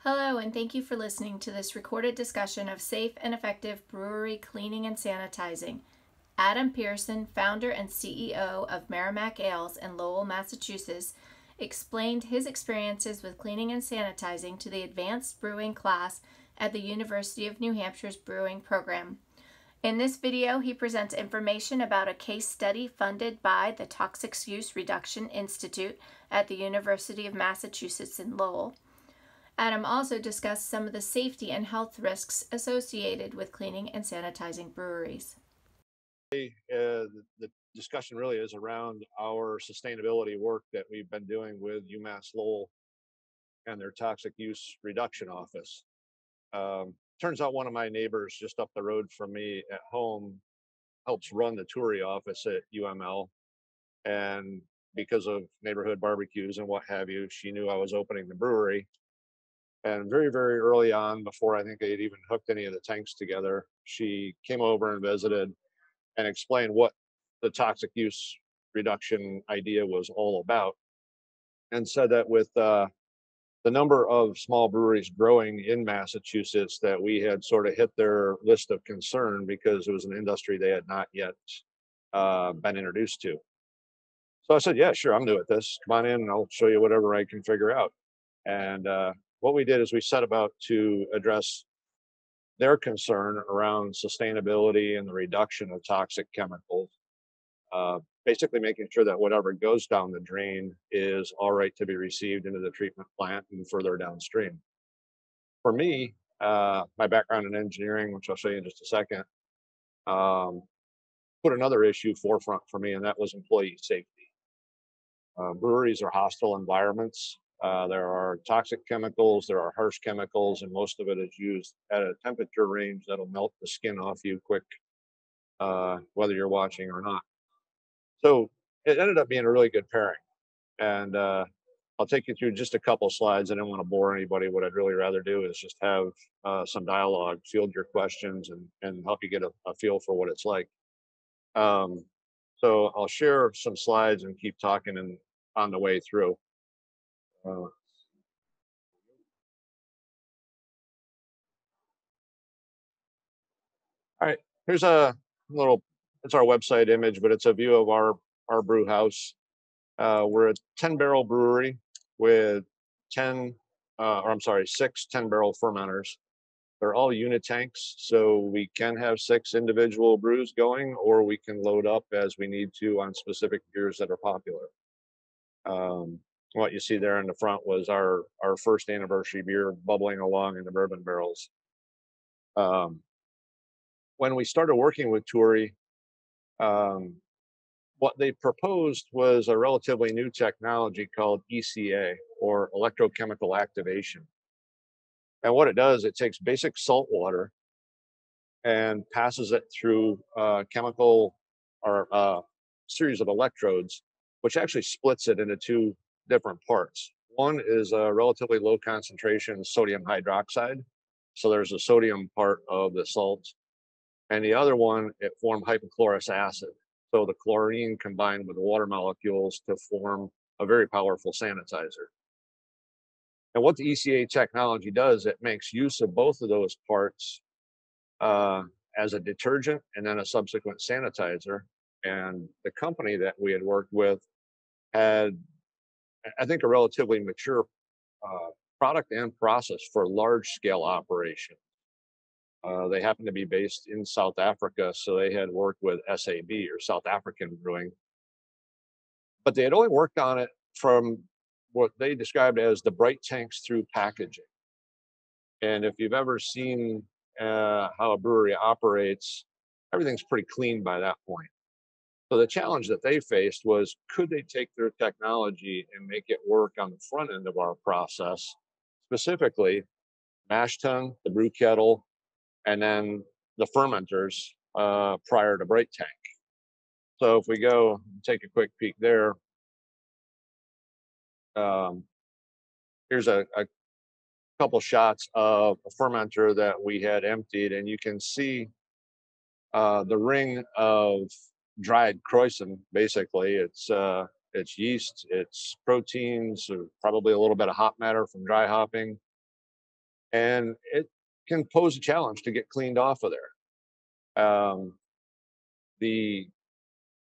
Hello, and thank you for listening to this recorded discussion of safe and effective brewery cleaning and sanitizing. Adam Pearson, founder and CEO of Merrimack Ales in Lowell, Massachusetts, explained his experiences with cleaning and sanitizing to the advanced brewing class at the University of New Hampshire's brewing program. In this video, he presents information about a case study funded by the Toxic Use Reduction Institute at the University of Massachusetts in Lowell. Adam also discussed some of the safety and health risks associated with cleaning and sanitizing breweries. The discussion really is around our sustainability work that we've been doing with UMass Lowell and their toxic use reduction office. Turns out one of my neighbors just up the road from me at home helps run the Toury office at UML. And because of neighborhood barbecues and what have you, she knew I was opening the brewery. And very, very early on, before I think they'd even hooked any of the tanks together, she came over and visited and explained what the toxic use reduction idea was all about, and said that with the number of small breweries growing in Massachusetts, that we had sort of hit their list of concern because it was an industry they had not yet been introduced to. So I said, yeah, sure, I'm new at this. Come on in and I'll show you whatever I can figure out. And what we did is we set about to address their concern around sustainability and the reduction of toxic chemicals, basically making sure that whatever goes down the drain is all right to be received into the treatment plant and further downstream. For me, my background in engineering, which I'll show you in just a second, um, put another issue forefront for me, and that was employee safety. Breweries are hostile environments. There are toxic chemicals, there are harsh chemicals, and most of it is used at a temperature range that'll melt the skin off you quick, whether you're watching or not. So it ended up being a really good pairing. And I'll take you through just a couple slides. I don't want to bore anybody. What I'd really rather do is just have some dialogue, field your questions, and help you get a feel for what it's like. Um, so I'll share some slides and keep talking and on the way through. All right, here's a little, it's our website image, but it's a view of our brew house. We're a 10-barrel brewery with 10, or I'm sorry, 6 10-barrel fermenters. They're all unit tanks, so we can have 6 individual brews going, or we can load up as we need to on specific beers that are popular. What you see there in the front was our first anniversary beer bubbling along in the bourbon barrels. Um, when we started working with Toury, um, what they proposed was a relatively new technology called ECA, or electrochemical activation. And what it does, it takes basic salt water and passes it through a chemical or a series of electrodes, which actually splits it into 2 different parts. One is a relatively low concentration sodium hydroxide. So there's a sodium part of the salt. And the other one, it formed hypochlorous acid. So the chlorine combined with the water molecules to form a very powerful sanitizer. And what the ECA technology does, it makes use of both of those parts uh, as a detergent and then a subsequent sanitizer. And the company that we had worked with had, I think, a relatively mature product and process for large scale operation. They happen to be based in South Africa, so they had worked with SAB, or South African Brewing, but they had only worked on it from what they described as the bright tanks through packaging. And if you've ever seen how a brewery operates, everything's pretty clean by that point. So the challenge that they faced was, could they take their technology and make it work on the front end of our process, specifically mash tun, the brew kettle, and then the fermenters prior to bright tank. So if we go and take a quick peek there, um, here's a couple shots of a fermenter that we had emptied, and you can see the ring of dried krausen. Basically, it's yeast, it's proteins, or probably a little bit of hop matter from dry hopping. and it can pose a challenge to get cleaned off of there. The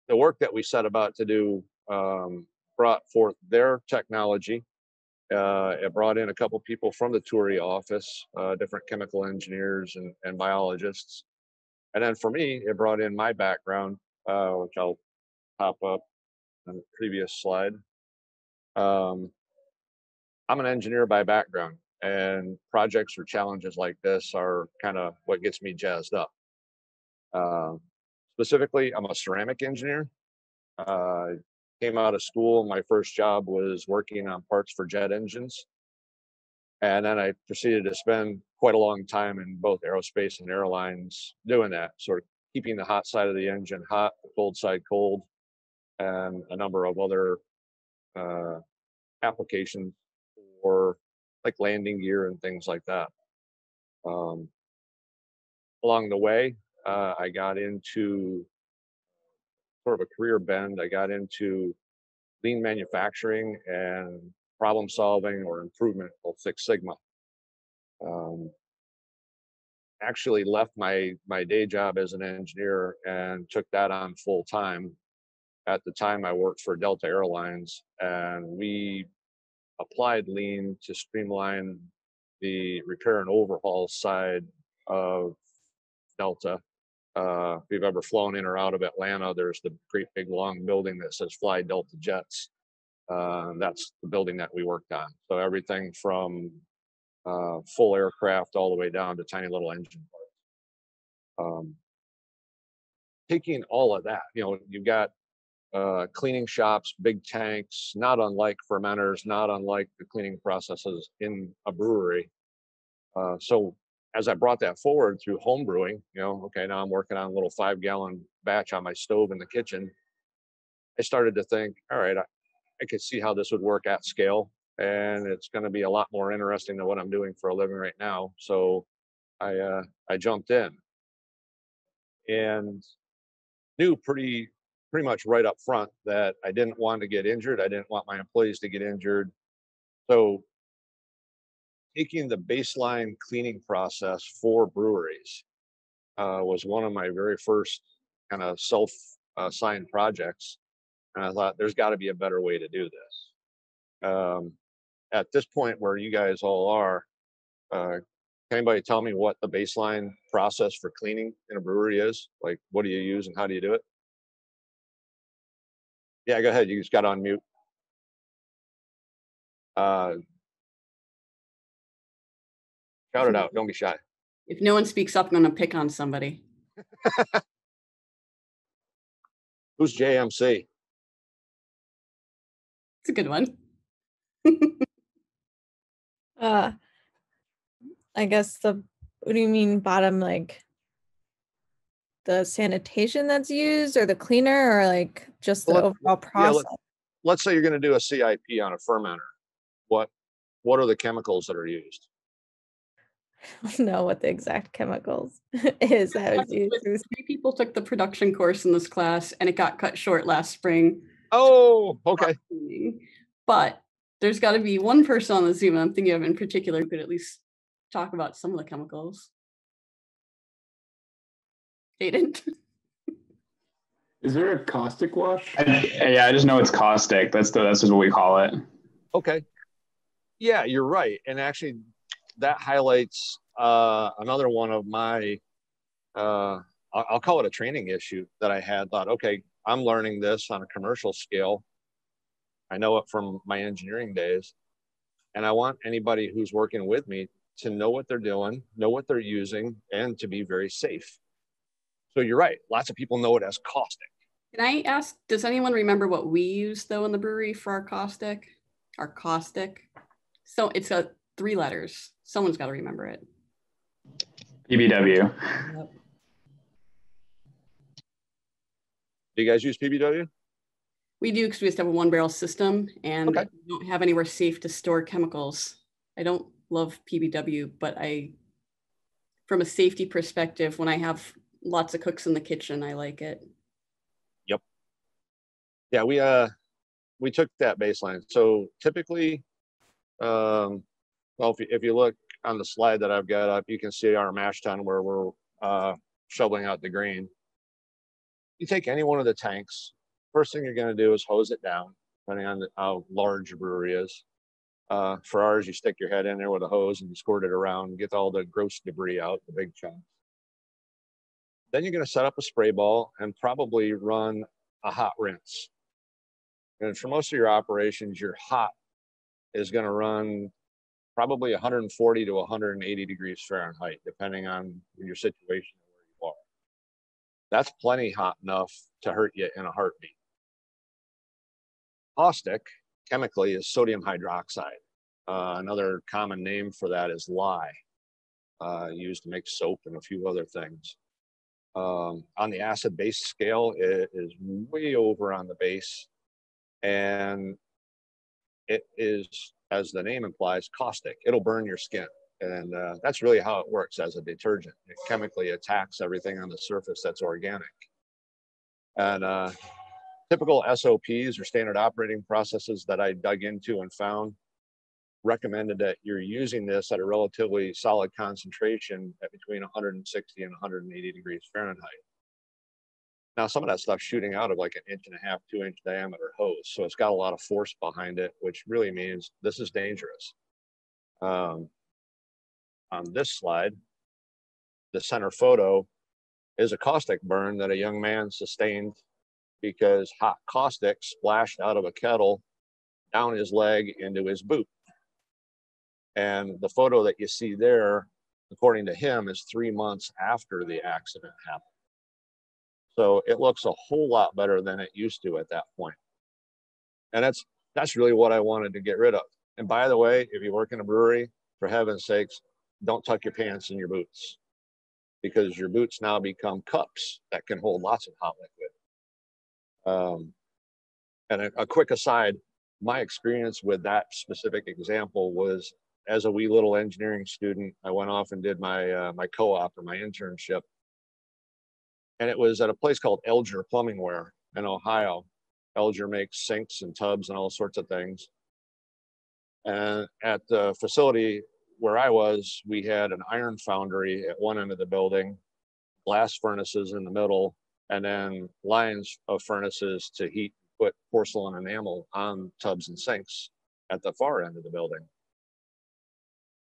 work that we set about to do brought forth their technology. It brought in a couple people from the Toury office, different chemical engineers and biologists. And then for me, it brought in my background, which I'll pop up on the previous slide. I'm an engineer by background, and projects or challenges like this are kind of what gets me jazzed up. Specifically, I'm a ceramic engineer. Came out of school. My first job was working on parts for jet engines. And then I proceeded to spend quite a long time in both aerospace and airlines doing that, sort of keeping the hot side of the engine hot, the cold side cold, and a number of other applications for like landing gear and things like that. Along the way, I got into sort of a career bend. I got into lean manufacturing and problem solving or improvement of Six Sigma. Actually left my day job as an engineer and took that on full time. At the time, I worked for Delta Airlines, and we applied lean to streamline the repair and overhaul side of Delta. If you've ever flown in or out of Atlanta, there's the great big long building that says Fly Delta Jets. That's the building that we worked on. So everything from full aircraft all the way down to tiny little engine parts. Taking all of that, you've got cleaning shops, big tanks, not unlike fermenters, not unlike the cleaning processes in a brewery. So as I brought that forward through home brewing, okay, now I'm working on a little 5-gallon batch on my stove in the kitchen. I started to think, all right, I could see how this would work at scale, and it's going to be a lot more interesting than what I'm doing for a living right now. So I jumped in and knew pretty much right up front that I didn't want to get injured. I didn't want my employees to get injured. So taking the baseline cleaning process for breweries was one of my very first kind of self-assigned projects. And I thought there's got to be a better way to do this. At this point where you guys all are, can anybody tell me what the baseline process for cleaning in a brewery is? Like, what do you use and how do you do it? Yeah, go ahead. You just got on mute. Shout it out. Don't be shy. If no one speaks up, I'm going to pick on somebody. Who's JMC? It's a good one. I guess what do you mean bottom, like the sanitation that's used or the cleaner or like just the overall process? Yeah, let's say you're going to do a CIP on a fermenter. What are the chemicals that are used? I don't know what the exact chemicals is that was used. 3 people took the production course in this class, and it got cut short last spring. Oh, okay. But there's got to be one person on the Zoom I'm thinking of in particular who could at least talk about some of the chemicals. Aiden? Is there a caustic wash? I just know it's caustic. That's just what we call it. Okay. Yeah, you're right. And actually, that highlights another one of my, I'll call it a training issue that I had. Thought, okay, I'm learning this on a commercial scale. I know it from my engineering days. And I want anybody who's working with me to know what they're doing, know what they're using, and to be very safe. So you're right. Lots of people know it as caustic. Can I ask, does anyone remember what we use, though, in the brewery for our caustic? Our caustic? So it's 3 letters. Someone's got to remember it. PBW. Yep. Do you guys use PBW? We do, because we just have a 1-barrel system, and Okay. we don't have anywhere safe to store chemicals. I don't love PBW, but from a safety perspective, when I have lots of cooks in the kitchen, I like it. Yep. Yeah, we took that baseline. So typically, well, if you look on the slide that I've got up, you can see our mash tun where we're shoveling out the grain. You take any one of the tanks, first thing you're going to do is hose it down, depending on how large your brewery is. For ours, you stick your head in there with a hose and you squirt it around and get all the gross debris out, the big chunks. Then you're going to set up a spray ball and probably run a hot rinse. And for most of your operations, your hot is going to run probably 140 to 180 degrees Fahrenheit, depending on your situation and where you are. That's plenty hot enough to hurt you in a heartbeat. Caustic, chemically, is sodium hydroxide. Another common name for that is lye, used to make soap and a few other things. On the acid-base scale, it is way over on the base, and it is, as the name implies, caustic. It'll burn your skin, and that's really how it works as a detergent. It chemically attacks everything on the surface that's organic. And typical SOPs or standard operating processes that I dug into and found recommended that you're using this at a relatively solid concentration at between 160 and 180 degrees Fahrenheit. Now, some of that stuff's shooting out of like 1.5 inch, 2 inch diameter hose. So it's got a lot of force behind it, which really means this is dangerous. On this slide, the center photo is a caustic burn that a young man sustained because hot caustic splashed out of a kettle down his leg into his boot. And the photo that you see there, according to him, is 3 months after the accident happened. So it looks a whole lot better than it used to at that point. And that's really what I wanted to get rid of. And by the way, if you work in a brewery, for heaven's sakes, don't tuck your pants in your boots, because your boots now become cups that can hold lots of hot liquid. And a quick aside, my experience with that specific example was, as a wee little engineering student, I went off and did my my co-op or my internship. And it was at a place called Elger Plumbing Ware in Ohio. Elger makes sinks and tubs and all sorts of things. And at the facility where I was, we had an iron foundry at one end of the building, glass furnaces in the middle, and then lines of furnaces to heat, put porcelain enamel on tubs and sinks at the far end of the building.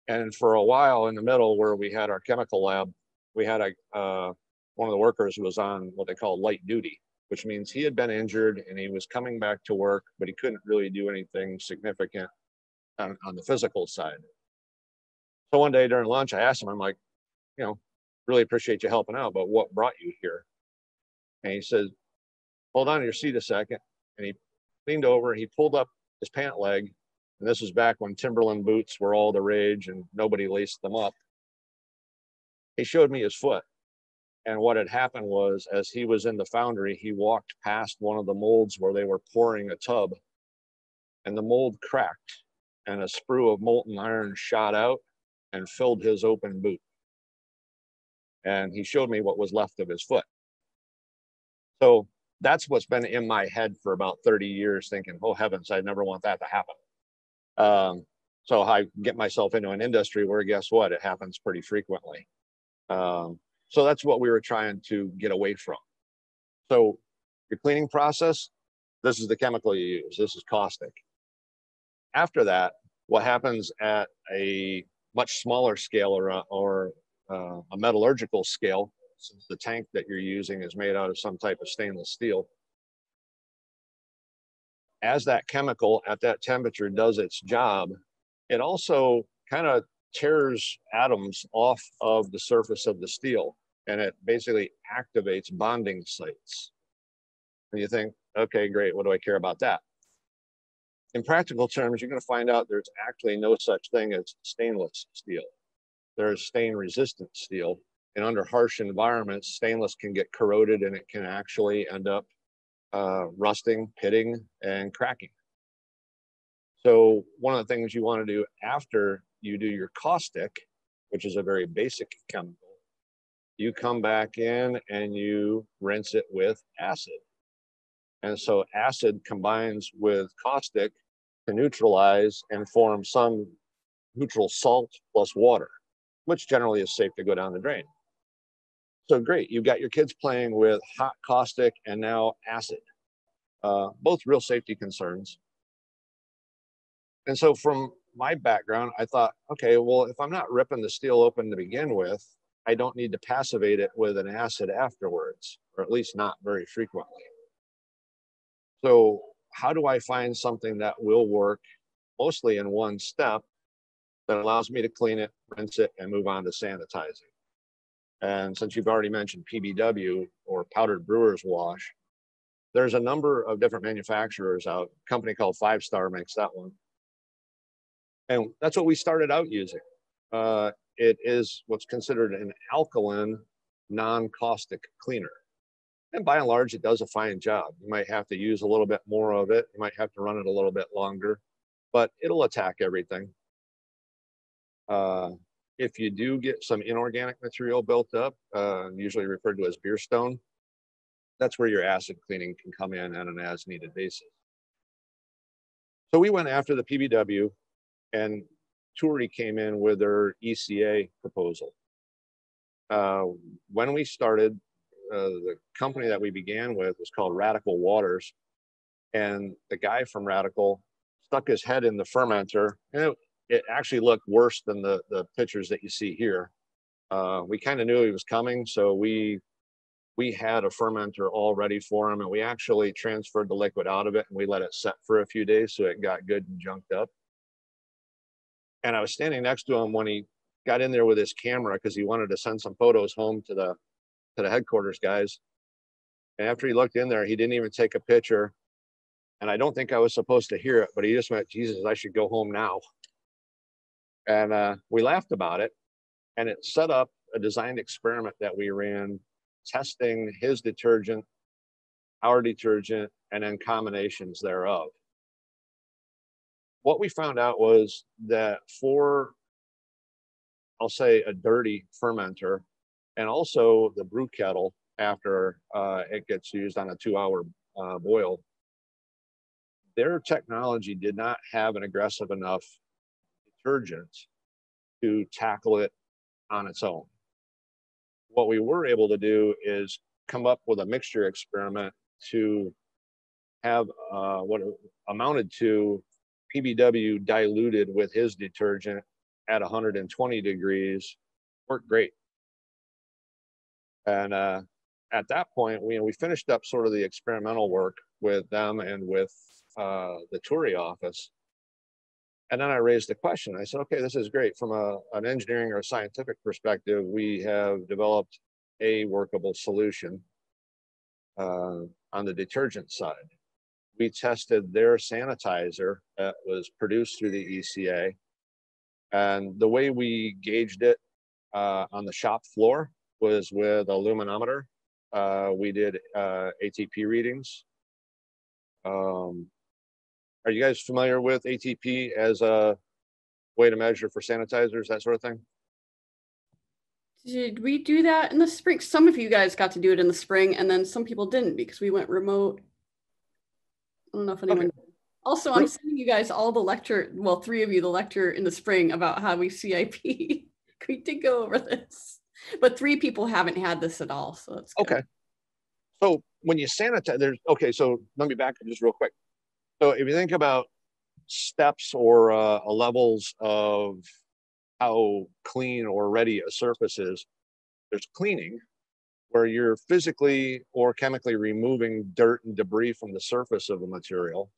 And for a while in the middle where we had our chemical lab, we had one of the workers who was on what they call light duty, which means he had been injured and he was coming back to work, but he couldn't really do anything significant on the physical side. So one day during lunch, I asked him, I'm like, really appreciate you helping out, but what brought you here? And he says, hold on to your seat a second. And he leaned over, he pulled up his pant leg. And this was back when Timberland boots were all the rage and nobody laced them up. He showed me his foot. And what had happened was, as he was in the foundry, he walked past one of the molds where they were pouring a tub, and the mold cracked and a sprue of molten iron shot out and filled his open boot. And he showed me what was left of his foot. So that's what's been in my head for about 30 years, thinking, oh heavens, I never want that to happen. So I get myself into an industry where, guess what, it happens pretty frequently. So that's what we were trying to get away from. So your cleaning process, this is the chemical you use. This is caustic. After that, what happens at a much smaller scale or a metallurgical scale, since the tank that you're using is made out of some type of stainless steel, as that chemical at that temperature does its job, it also kind of tears atoms off of the surface of the steel, and it basically activates bonding sites. And you think, okay, great, what do I care about that? In practical terms, you're going to find out there's actually no such thing as stainless steel. There's stain-resistant steel, and under harsh environments, stainless can get corroded and it can actually end up rusting, pitting, and cracking. So one of the things you want to do after you do your caustic, which is a very basic chemical, you come back in and you rinse it with acid. And so acid combines with caustic to neutralize and form some neutral salt plus water, which generally is safe to go down the drain. So great, you've got your kids playing with hot caustic and now acid, both real safety concerns. And so from my background, I thought, okay, well, if I'm not ripping the steel open to begin with, I don't need to passivate it with an acid afterwards, or at least not very frequently. So how do I find something that will work mostly in one step that allows me to clean it, rinse it, and move on to sanitizing? And since you've already mentioned PBW, or powdered brewer's wash, there's a number of different manufacturers out. A company called 5 Star makes that one. And that's what we started out using. It is what's considered an alkaline, non-caustic cleaner. And by and large, it does a fine job. You might have to use a little bit more of it. You might have to run it a little bit longer, but it'll attack everything. If you do get some inorganic material built up, usually referred to as beer stone, that's where your acid cleaning can come in on an as-needed basis. So we went after the PBW, and Turi came in with their ECA proposal. When we started, the company that we began with was called Radical Waters, and the guy from Radical stuck his head in the fermenter, and it actually looked worse than the pictures that you see here. We kind of knew he was coming, so we had a fermenter all ready for him, and we actually transferred the liquid out of it, and we let it set for a few days so it got good and junked up. And I was standing next to him when he got in there with his camera because he wanted to send some photos home to the headquarters guys. And after he looked in there, he didn't even take a picture. And I don't think I was supposed to hear it, but he just went, "Jesus, I should go home now." And we laughed about it. And it set up a designed experiment that we ran, testing his detergent, our detergent, and then combinations thereof. What we found out was that for, I'll say, a dirty fermenter, and also the brew kettle after it gets used on a 2-hour boil, their technology did not have an aggressive enough detergent to tackle it on its own. What we were able to do is come up with a mixture experiment to have what amounted to PBW diluted with his detergent at 120 degrees. Worked great. And at that point, we finished up sort of the experimental work with them and with the Turi office. And then I raised the question. I said, okay, this is great. From an engineering or scientific perspective, we have developed a workable solution on the detergent side. We tested their sanitizer that was produced through the ECA. And the way we gauged it on the shop floor was with a luminometer. We did ATP readings. Are you guys familiar with ATP as a way to measure for sanitizers, that sort of thing? Did we do that in the spring? Some of you guys got to do it in the spring, and then some people didn't because we went remote. I don't know if anyone. Okay. Also, I'm sending you guys all the lecture, well, 3 of you, the lecture in the spring about how we CIP. We did go over this, but 3 people haven't had this at all, so it's good. Okay. So when you sanitize, so let me back up just real quick. So if you think about steps or levels of how clean or ready a surface is, there's cleaning, where you're physically or chemically removing dirt and debris from the surface of a material.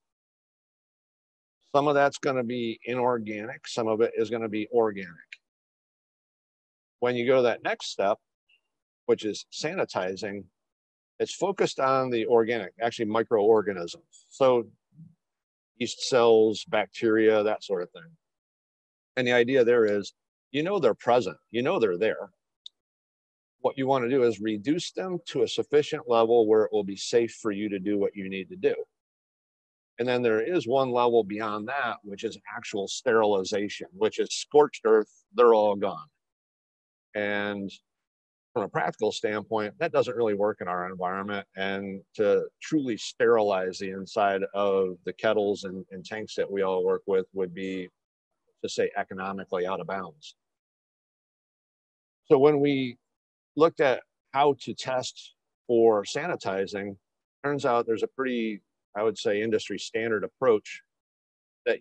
Some of that's going to be inorganic, some of it is going to be organic. When you go to that next step, which is sanitizing, it's focused on the organic, actually microorganisms. So yeast cells, bacteria, that sort of thing. And the idea there is, they're present, they're there. What you want to do is reduce them to a sufficient level where it will be safe for you to do what you need to do. And then there is one level beyond that, which is actual sterilization, which is scorched earth, they're all gone. And from a practical standpoint, that doesn't really work in our environment. And to truly sterilize the inside of the kettles and tanks that we all work with would be to say economically out of bounds. So when we looked at how to test for sanitizing, turns out there's a pretty, I would say, industry standard approach that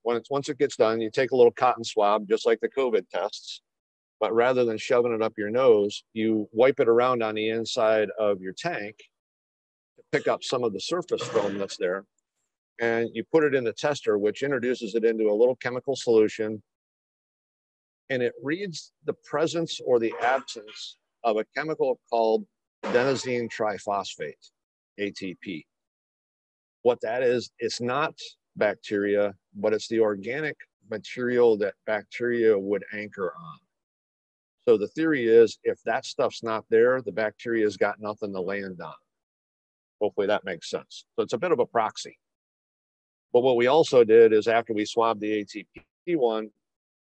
once it gets done, you take a little cotton swab, just like the COVID tests, but rather than shoving it up your nose, you wipe it around on the inside of your tank to pick up some of the surface film that's there. And you put it in the tester, which introduces it into a little chemical solution. And it reads the presence or the absence of a chemical called adenosine triphosphate, ATP. What that is, it's not bacteria, but it's the organic material that bacteria would anchor on. So the theory is, if that stuff's not there, the bacteria's got nothing to land on. Hopefully that makes sense. So it's a bit of a proxy. But what we also did is, after we swabbed the ATP one,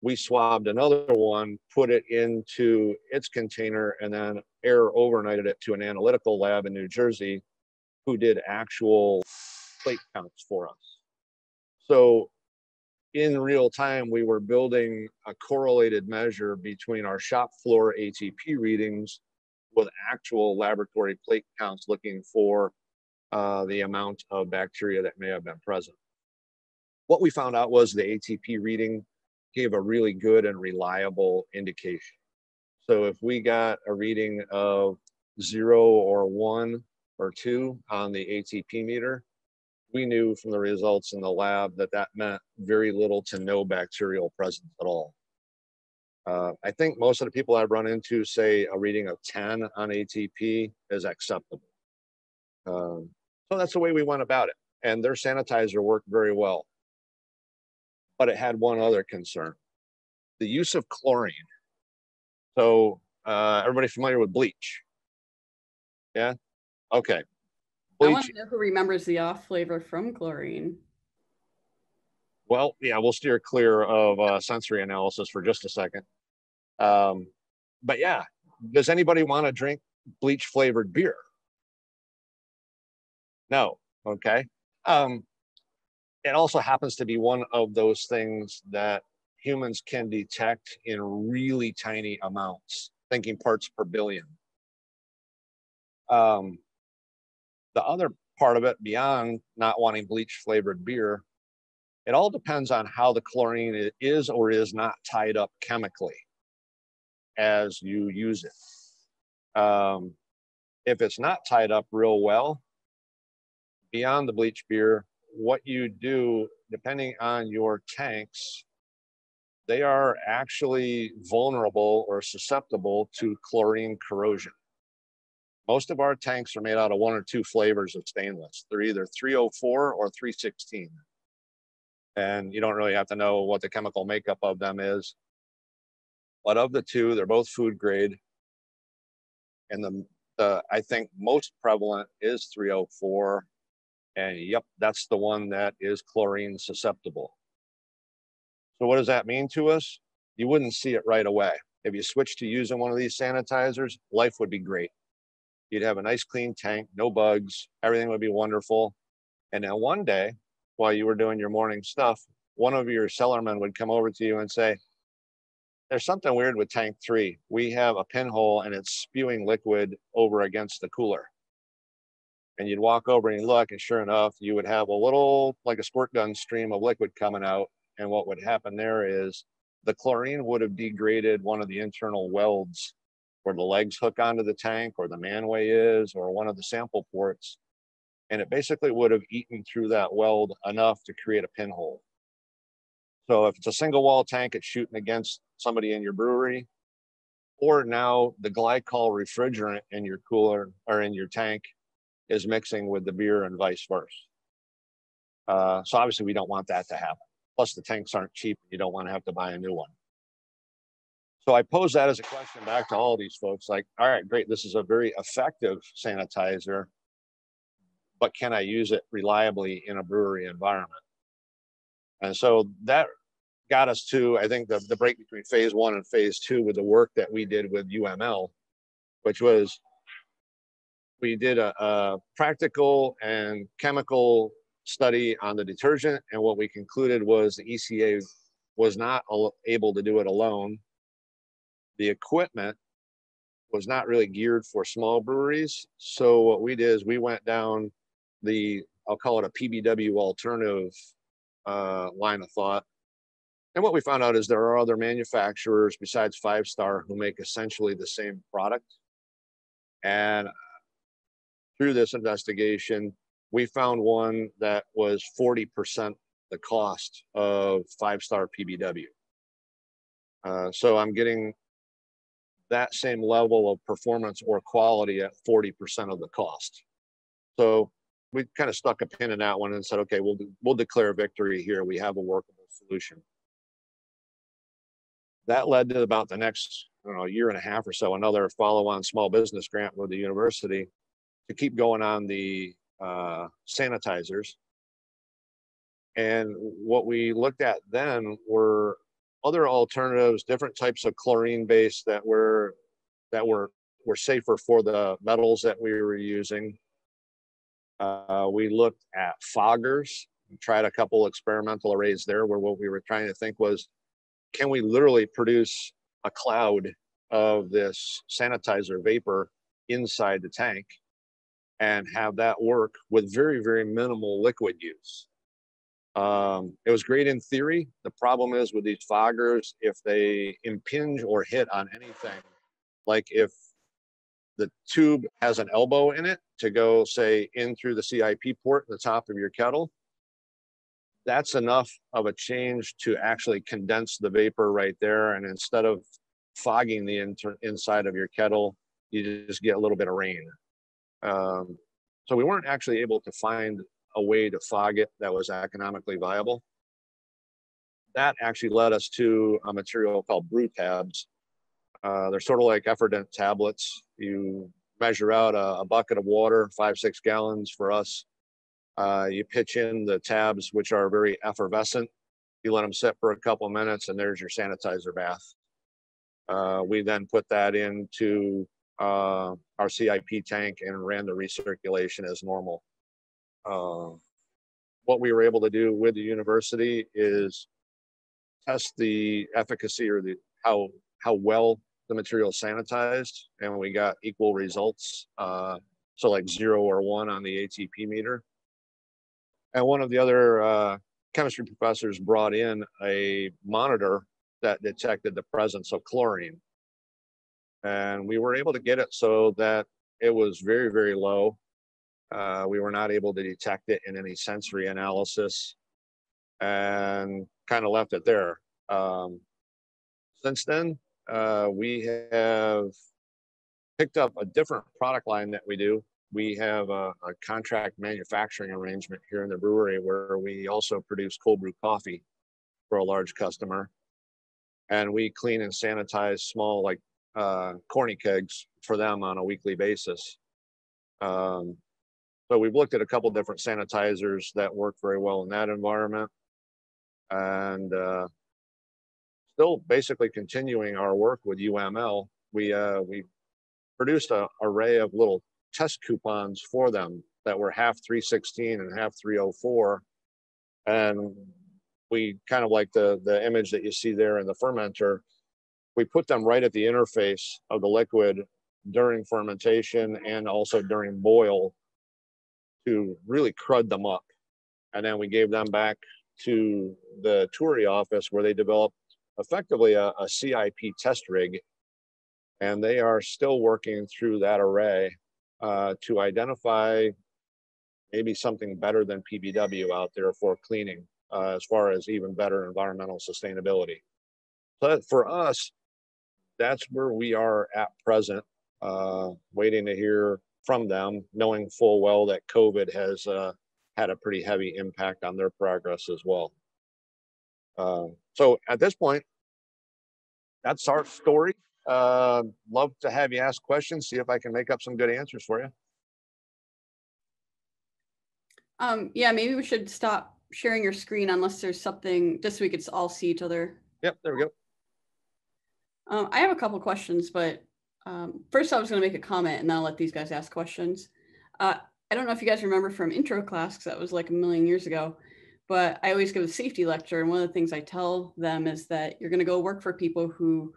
we swabbed another one, put it into its container, and then air overnighted it to an analytical lab in New Jersey who did actual plate counts for us. So in real time, we were building a correlated measure between our shop floor ATP readings with actual laboratory plate counts, looking for the amount of bacteria that may have been present. What we found out was the ATP reading gave a really good and reliable indication. So if we got a reading of 0 or 1 or 2 on the ATP meter, we knew from the results in the lab that that meant very little to no bacterial presence at all. I think most of the people I've run into say a reading of 10 on ATP is acceptable. So that's the way we went about it. And their sanitizer worked very well. But it had one other concern: the use of chlorine. So everybody familiar with bleach? Yeah? Okay. I want to know who remembers the off flavor from chlorine. Well, yeah, we'll steer clear of sensory analysis for just a second. But yeah, does anybody want to drink bleach flavored beer? No. Okay. It also happens to be one of those things that humans can detect in really tiny amounts, thinking parts per billion. The other part of it, beyond not wanting bleach flavored beer, it all depends on how the chlorine is or is not tied up chemically as you use it. If it's not tied up real well, beyond the bleach beer, what you do, depending on your tanks, they are actually vulnerable or susceptible to chlorine corrosion. Most of our tanks are made out of 1 or 2 flavors of stainless. They're either 304 or 316. And you don't really have to know what the chemical makeup of them is. But of the 2, they're both food grade. And the I think most prevalent is 304. And yep, that's the one that is chlorine susceptible. So what does that mean to us? You wouldn't see it right away. If you switch to using one of these sanitizers, life would be great. You'd have a nice clean tank, no bugs, everything would be wonderful. And then one day, while you were doing your morning stuff, one of your cellarmen would come over to you and say, there's something weird with tank 3. We have a pinhole and it's spewing liquid over against the cooler. And you'd walk over and you look, and sure enough, you would have a little, like a squirt gun stream of liquid coming out. And what would happen there is the chlorine would have degraded one of the internal welds where the legs hook onto the tank, or the manway is, or one of the sample ports. And it basically would have eaten through that weld enough to create a pinhole. So if it's a single wall tank, it's shooting against somebody in your brewery, or now the glycol refrigerant in your cooler or in your tank is mixing with the beer and vice versa. So obviously we don't want that to happen. Plus the tanks aren't cheap. You don't want to have to buy a new one. So I pose that as a question back to all these folks, like, all right, great. This is a very effective sanitizer, but can I use it reliably in a brewery environment? And so that got us to, I think, the break between phase 1 and phase 2 with the work that we did with UML, which was, we did a practical and chemical study on the detergent. And what we concluded was the ECA was not able to do it alone. The equipment was not really geared for small breweries. So what we did is we went down I'll call it a PBW alternative line of thought. And what we found out is there are other manufacturers besides 5 Star who make essentially the same product. And through this investigation, we found one that was 40% the cost of 5 Star PBW. So I'm getting that same level of performance or quality at 40% of the cost. So we kind of stuck a pin in that one and said, okay, we'll declare victory here. We have a workable solution. That led to about the next, year and a half or so, another follow-on small business grant with the university to keep going on the sanitizers. And what we looked at then were other alternatives, different types of chlorine base that were safer for the metals that we were using. We looked at foggers, tried a couple experimental arrays there, where what we were trying to think was, can we literally produce a cloud of this sanitizer vapor inside the tank and have that work with very, very minimal liquid use? It was great in theory. The problem is with these foggers, if they impinge or hit on anything, like if the tube has an elbow in it to go, say, in through the CIP port in the top of your kettle, that's enough of a change to actually condense the vapor right there. And instead of fogging the inside of your kettle, you just get a little bit of rain. So we weren't actually able to find a way to fog it that was economically viable. That actually led us to a material called brew tabs. They're sort of like Effordent tablets. You measure out a bucket of water, 5-6 gallons for us. You pitch in the tabs, which are very effervescent. You let them sit for a couple of minutes, and there's your sanitizer bath. We then put that into our CIP tank and ran the recirculation as normal. What we were able to do with the university is test the efficacy or how well the material sanitized, and we got equal results. So like 0 or 1 on the ATP meter. And one of the other chemistry professors brought in a monitor that detected the presence of chlorine. And we were able to get it so that it was very, very low. We were not able to detect it in any sensory analysis, and kind of left it there. Since then, we have picked up a different product line that we do. We have a contract manufacturing arrangement here in the brewery where we also produce cold brew coffee for a large customer. And we clean and sanitize small, like corny kegs for them on a weekly basis. So we've looked at a couple different sanitizers that work very well in that environment. And still basically continuing our work with UML. We produced an array of little test coupons for them that were half 316 and half 304. And we kind of like the image that you see there in the fermenter. We put them right at the interface of the liquid during fermentation and also during boil to really crud them up. And then we gave them back to the Toury office where they developed effectively a CIP test rig. And they are still working through that array to identify maybe something better than PBW out there for cleaning, as far as even better environmental sustainability. But for us, that's where we are at present, waiting to hear from them, knowing full well that COVID has had a pretty heavy impact on their progress as well. So at this point, that's our story. Love to have you ask questions, see if I can make up some good answers for you. Yeah, maybe we should stop sharing your screen unless there's something, just so we could all see each other. Yep, there we go. I have a couple questions, but first I was going to make a comment and then I'll let these guys ask questions. I don't know if you guys remember from intro class, because that was like a million years ago, but I always give a safety lecture. And one of the things I tell them is that you're going to go work for people who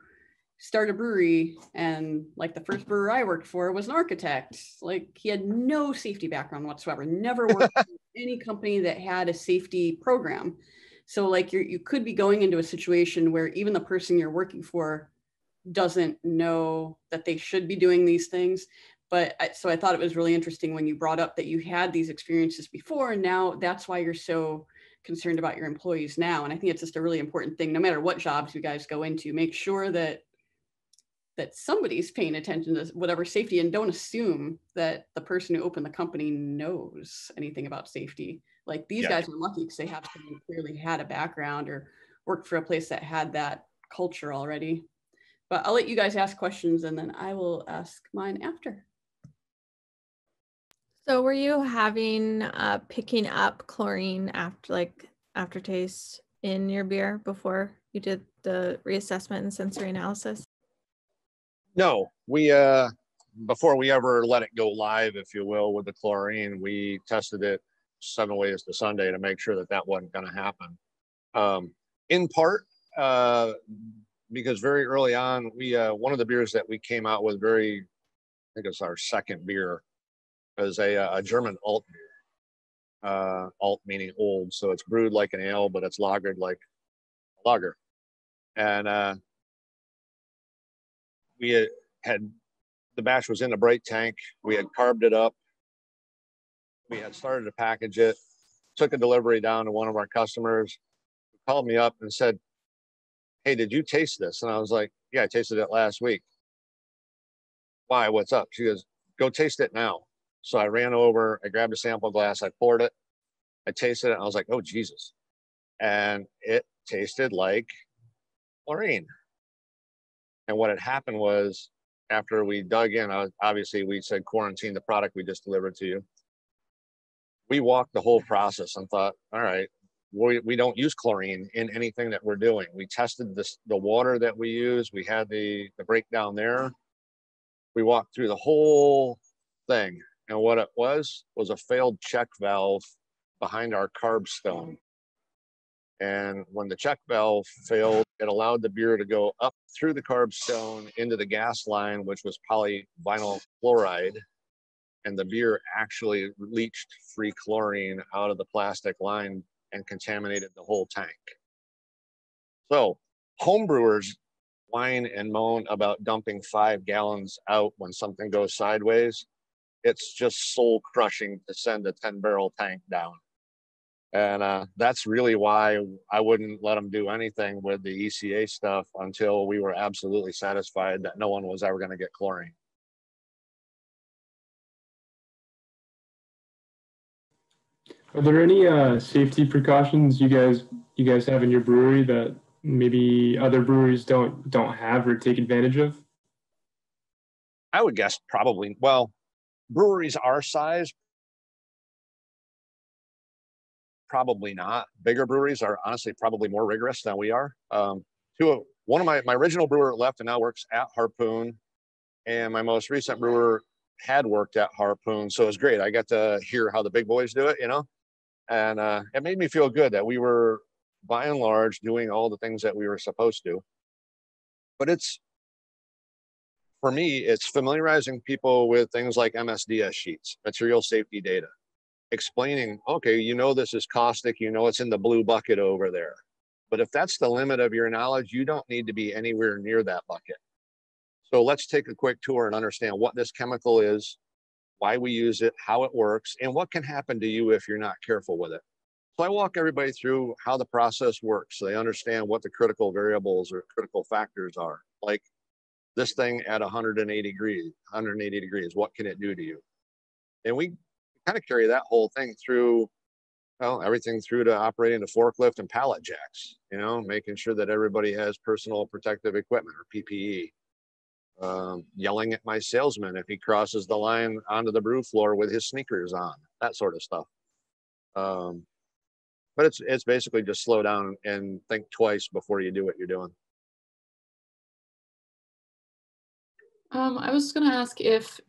start a brewery, and like the first brewer I worked for was an architect. Like he had no safety background whatsoever, never worked for any company that had a safety program. So like you could be going into a situation where even the person you're working for doesn't know that they should be doing these things. So I thought it was really interesting when you brought up that you had these experiences before, and now that's why you're so concerned about your employees now. And I think it's just a really important thing, no matter what jobs you guys go into, make sure that somebody's paying attention to whatever safety, and don't assume that the person who opened the company knows anything about safety. Like these guys are lucky because they have someone who clearly had a background or worked for a place that had that culture already. But I'll let you guys ask questions and then I will ask mine after. So were you having picking up chlorine aftertaste in your beer before you did the reassessment and sensory analysis? No, we before we ever let it go live, if you will, with the chlorine, we tested it 7 ways to Sunday to make sure that that wasn't going to happen. In part because very early on, we one of the beers that we came out with I think it's our second beer, is a German alt beer. Alt meaning old, so it's brewed like an ale, but it's lagered like a lager. And we had the batch was in a bright tank. We had carved it up. We had started to package it. Took a delivery down to one of our customers. Who called me up and said, "Hey, did you taste this?" And I was like, "Yeah, I tasted it last week." "Why? What's up?" She goes, "Go taste it now." So I ran over. I grabbed a sample glass. I poured it. I tasted it. And I was like, "Oh Jesus!" And it tasted like chlorine. And what had happened was, after we dug in, obviously we said quarantine the product we just delivered to you. We walked the whole process and thought, all right, we don't use chlorine in anything that we're doing. We tested the water that we use. We had the breakdown there. We walked through the whole thing. And what it was a failed check valve behind our carb stone. And when the check valve failed, it allowed the beer to go up through the carb stone into the gas line, which was polyvinyl chloride. And the beer actually leached free chlorine out of the plastic line and contaminated the whole tank. So homebrewers whine and moan about dumping 5 gallons out when something goes sideways. It's just soul crushing to send a 10-barrel tank down. And that's really why I wouldn't let them do anything with the ECA stuff until we were absolutely satisfied that no one was ever going to get chlorine. Are there any safety precautions you guys have in your brewery that maybe other breweries don't have or take advantage of? I would guess probably. Well, breweries our size, probably not. Bigger breweries are honestly probably more rigorous than we are. One of my original brewer left and now works at Harpoon, and my most recent brewer had worked at Harpoon, so it was great. I got to hear how the big boys do it, and it made me feel good that we were, by and large, doing all the things that we were supposed to. But for me, it's familiarizing people with things like MSDS sheets, material safety data, explaining, okay, this is caustic, it's in the blue bucket over there. But if that's the limit of your knowledge, you don't need to be anywhere near that bucket. So let's take a quick tour and understand what this chemical is, why we use it, how it works, and what can happen to you if you're not careful with it. So I walk everybody through how the process works so they understand what the critical variables or critical factors are. Like this thing at 180 degrees, what can it do to you? And we kind of carry that whole thing through, everything through to operating the forklift and pallet jacks, making sure that everybody has personal protective equipment or PPE. Yelling at my salesman if he crosses the line onto the brew floor with his sneakers on, that sort of stuff. But it's basically just slow down and think twice before you do what you're doing. I was going to ask is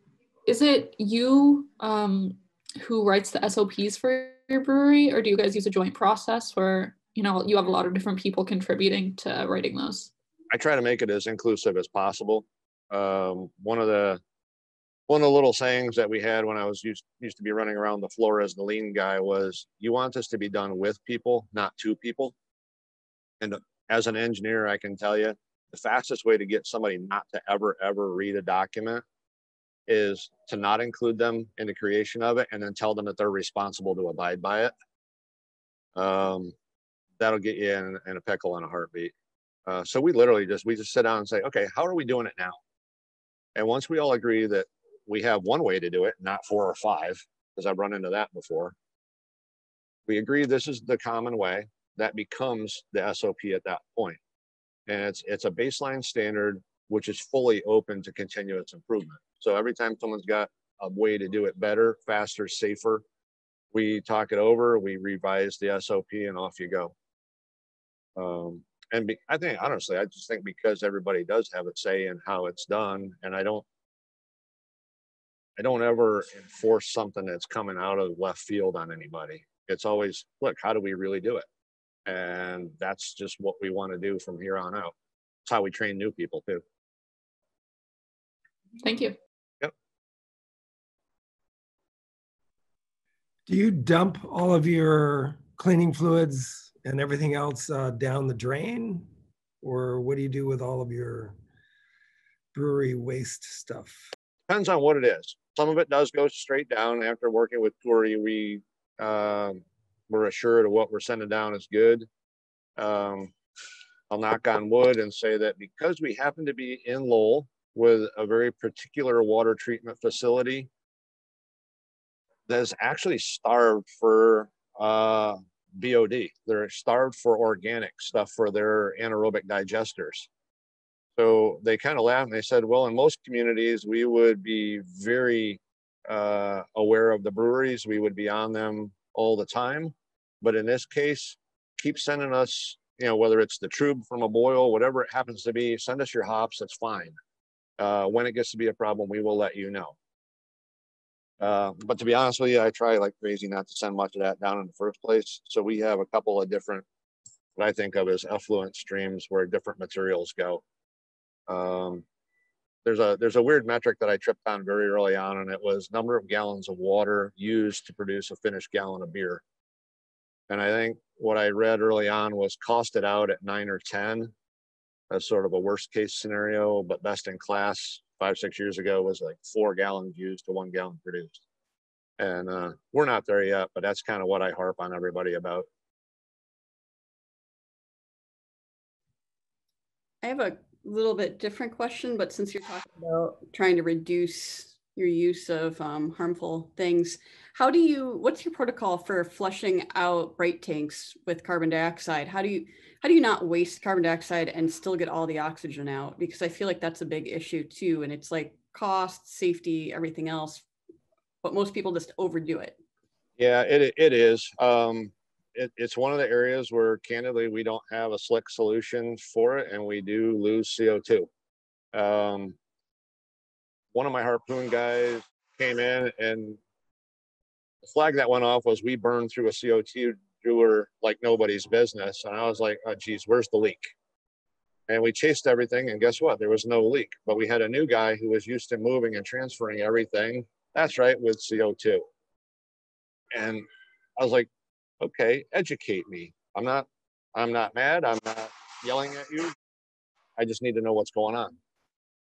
it you who writes the SOPs for your brewery, or do you guys use a joint process where, you know, you have a lot of different people contributing to writing those? I try to make it as inclusive as possible. One of the little sayings that we had when I was used to be running around the floor as the lean guy was, you want this to be done with people, not to people. And as an engineer, I can tell you the fastest way to get somebody not to ever read a document is to not include them in the creation of it and then tell them that they're responsible to abide by it. That'll get you in a pickle in a heartbeat. So we just sit down and say, okay, how are we doing it now? And once we all agree that we have one way to do it, not 4 or 5, because I've run into that before. We agree this is the common way. That becomes the SOP at that point. And it's a baseline standard, which is fully open to continuous improvement. So every time someone's got a way to do it better, faster, safer, we talk it over, we revise the SOP, and off you go. I think, honestly, I just think because everybody does have a say in how it's done, and I don't ever enforce something that's coming out of left field on anybody. It's always, look, how do we really do it? And that's just what we want to do from here on out. It's how we train new people too. Thank you. Yep. Do you dump all of your cleaning fluids and everything else down the drain? Or what do you do with all of your brewery waste stuff? Depends on what it is. Some of it does go straight down. After working with Tory, we're assured of what we're sending down is good. I'll knock on wood and say that because we happen to be in Lowell with a very particular water treatment facility that is actually starved for BOD. They're starved for organic stuff for their anaerobic digesters. So they kind of laughed and they said, well, in most communities, we would be very aware of the breweries. We would be on them all the time. But in this case, keep sending us, you know, whether it's the trube from a boil, whatever it happens to be, send us your hops, that's fine. When it gets to be a problem, we will let you know. But to be honest with you, I try like crazy not to send much of that down in the first place. So we have a couple of different, what I think of as effluent streams where different materials go. There's a weird metric that I tripped on very early on, and it was number of gallons of water used to produce a finished gallon of beer. And I think what I read early on was costed out at 9 or 10 as sort of a worst case scenario, but best in class 5-6 years ago was like 4 gallons used to 1 gallon produced. And we're not there yet, but that's kind of what I harp on everybody about. I have a little bit different question, but since you're talking about trying to reduce your use of harmful things, what's your protocol for flushing out bright tanks with carbon dioxide? How do you not waste carbon dioxide and still get all the oxygen out? Because I feel like that's a big issue too. And it's like cost, safety, everything else, but most people just overdo it. Yeah, it is. It's one of the areas where candidly, we don't have a slick solution for it, and we do lose CO2. One of my harpoon guys came in, and the flag that went off was we burned through a CO2 dewar like nobody's business. And I was like, oh, geez, where's the leak? And we chased everything, and guess what? There was no leak. But we had a new guy who was used to moving and transferring everything. That's right, with CO2. And I was like, okay, educate me. I'm not mad. I'm not yelling at you. I just need to know what's going on.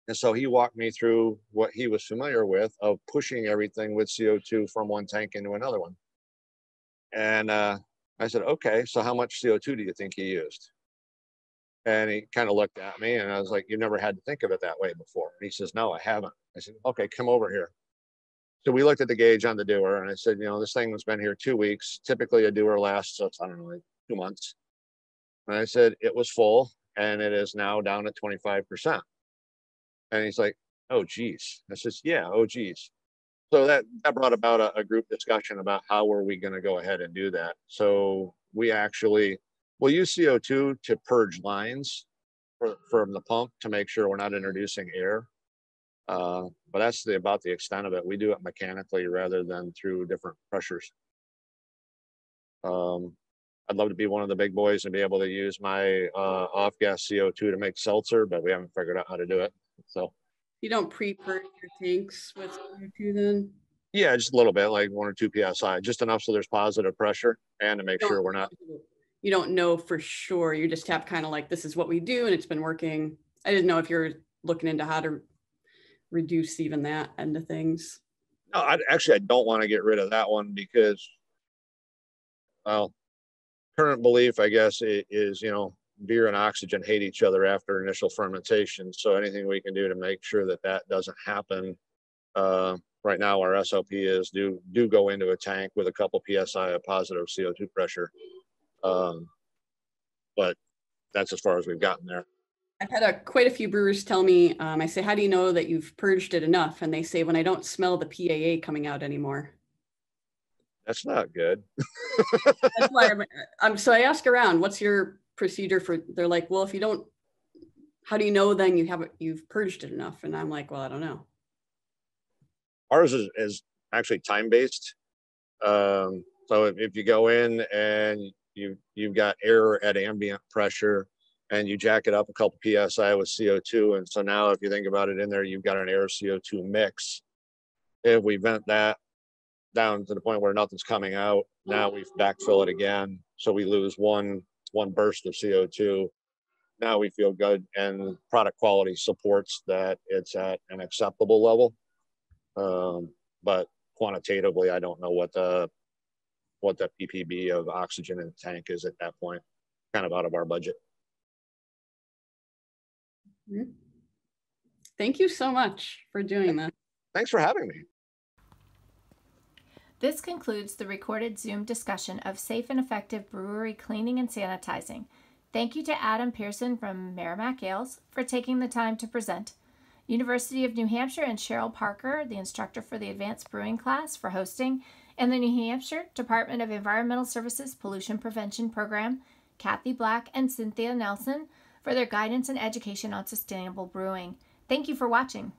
And so he walked me through what he was familiar with of pushing everything with CO2 from one tank into another one. And I said, okay, so how much CO2 do you think he used? And he kind of looked at me, and I was like, you never had to think of it that way before. And he says, no, I haven't. I said, okay, come over here. So we looked at the gauge on the dewar, and I said, you know, this thing has been here 2 weeks. Typically a dewar lasts, I don't know, like 2 months. And I said, it was full, and it is now down at 25%. And he's like, oh, geez. I says, yeah, oh, geez. So that brought about a group discussion about how were we going to go ahead and do that. So we'll use CO2 to purge lines from the pump to make sure we're not introducing air. But that's about the extent of it. We do it mechanically rather than through different pressures. I'd love to be one of the big boys and be able to use my off-gas CO2 to make seltzer, but we haven't figured out how to do it. So You don't pre-purge your tanks with CO2 then? yeah, just a little bit, like 1 or 2 psi, just enough so there's positive pressure and to make sure we're not. You don't know for sure. You just have kind of like, this is what we do and it's been working. I didn't know if you're looking into how to reduce even that end of things. No, I don't want to get rid of that one because, well, current belief, I guess, is, beer and oxygen hate each other after initial fermentation. So anything we can do to make sure that that doesn't happen. Right now, our SOP is do go into a tank with a couple PSI of positive CO2 pressure. But that's as far as we've gotten there. I've had quite a few brewers tell me, I say, how do you know that you've purged it enough? And they say, when I don't smell the PAA coming out anymore. That's not good. That's why so I ask around, what's your procedure for, they're like, well, if you don't, how do you know then you've purged it enough? And I'm like, well, I don't know. Ours is actually time-based. So if you go in and you've got air at ambient pressure and you jack it up a couple PSI with CO2. And so now if you think about it in there, you've got an air CO2 mix. If we vent that down to the point where nothing's coming out, now we backfill it again. So we lose one burst of CO2. Now we feel good and product quality supports that it's at an acceptable level. But quantitatively, I don't know what the ppb of oxygen in the tank is at that point. Kind of out of our budget. Thank you so much for doing that. Thanks for having me. This concludes the recorded Zoom discussion of safe and effective brewery cleaning and sanitizing. Thank you to Adam Pearson from Merrimack Ales for taking the time to present. University of New Hampshire and Cheryl Parker, the instructor for the advanced brewing class, for hosting, and the New Hampshire Department of Environmental Services Pollution Prevention Program, Kathy Black and Cynthia Nelson, for their guidance and education on sustainable brewing. Thank you for watching.